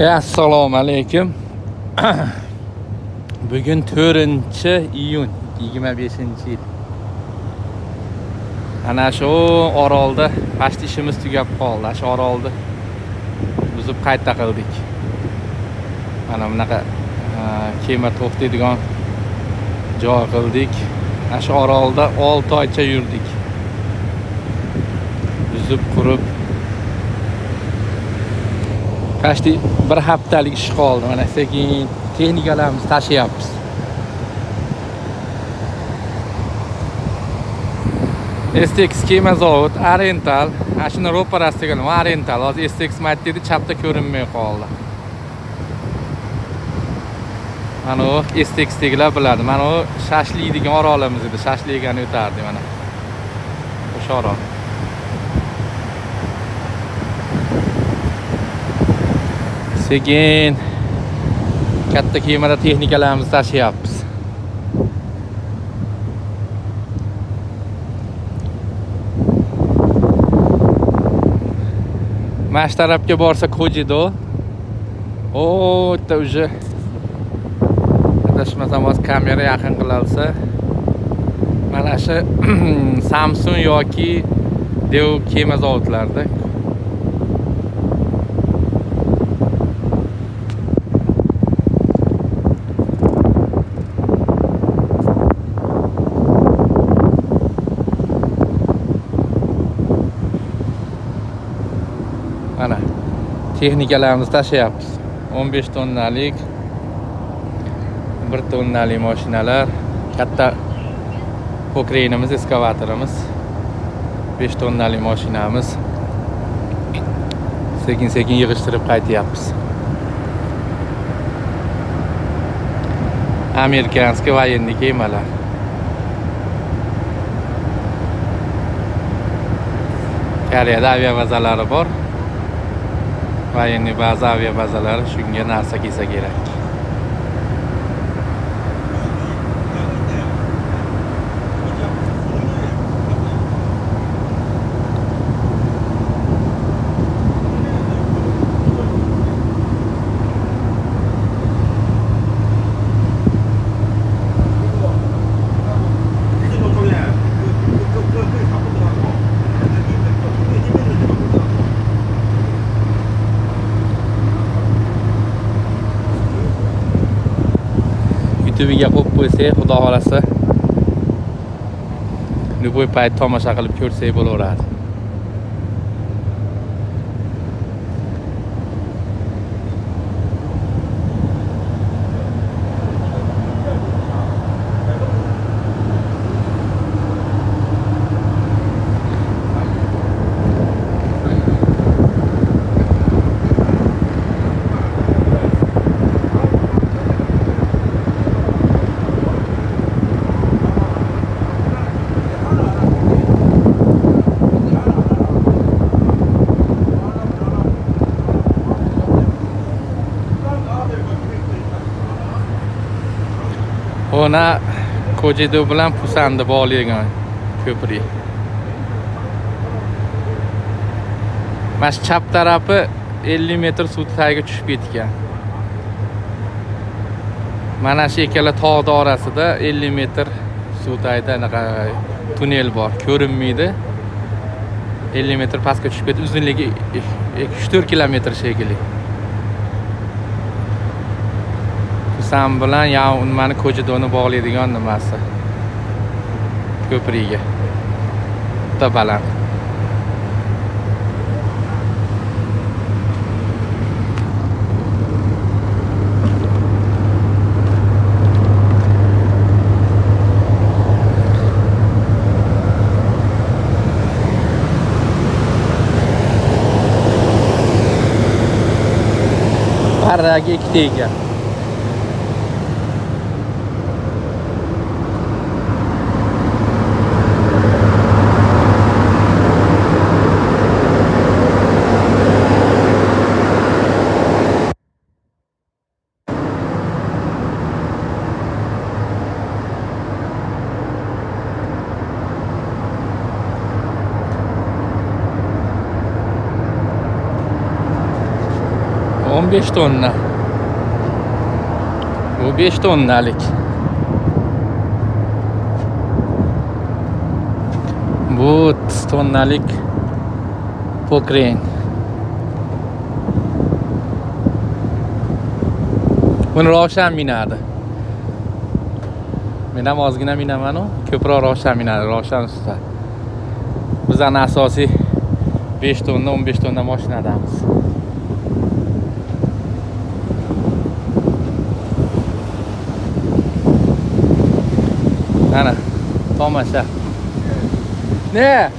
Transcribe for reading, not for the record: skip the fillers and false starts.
Assalomu alaykum. Bugun 4-iyun 25-yil. Ana shu orolda past ishimiz tugab qoldi. Shu orolda buzib qayta qildik. Mana bunaqa kema to'xtaydigan joy qildik. Ana shu orolda 6 oycha yurdik. Buzib qurib Kaçtı bir haftalik ish qoldi. Mana sekin texnikalarimizni tashiyapmiz. STX kema zavod Arental. Ashuni ro'parasiga Arental. Hozir STX matdidi chapda ko'rinmay qoldi. Mana o STX degilar biladi. Mana o shashlik degan orolimiz edi. Shashligani o'tardi mana. O'sha orol. Sekin katta kemada texnikalarimizni tashiyapmiz. Mana shu tarafga borsa Kojido. O, bitta uje adashmasam hozir kamera yaqin qilalsa mana shu Samsung yoki Deo kema zavodlarida mana texnikalarimizni tashiyapmiz. 15 tonnalik, 1 tonnalik mashinalar, katta pokreynimiz, eskavatorimiz, 5 tonnalik mashinamiz. Sekin-sekin yig'ishtirib qaytyapmiz. Amerikanskiy военный kemalar. Koreyada aviabazalari bor. Военный baza aviabazalari shunga narsa kelsa kerak. YouTube'ga qo'yib qo'ysak, xudo xolasa любой payt tomosha qilib ko'rsak bo'laveradi. Ona Kojido bilan Pusanni bog'lagan ko'prik. Mana shu chap tarafi 50 metr suv tagiga tushib ketgan. Mana shu ikkala tog'ning orasida 50 metr suv tagida anaqa tunnel bor, ko'rinmaydi. 50 metr pastga tushib ketdi. Uzunligi 3-4 kilometr shekilli. Sam bilan mani Kojidoni bog'laydigan nimasi ko'prigiga. Juda baland. Parraga ikkita ekan. 15 tonna. Bu 5 tonnalik. Bu 30 tonnalik pokren. Buni Ravshan minadi. Men ham ozgina minaman-u, ko'proq Ravshan minadi, Ravshan usta. Bizning asosiy 5 tonna, 15 tonna mashinadamiz. Ana, tomosha. Ne?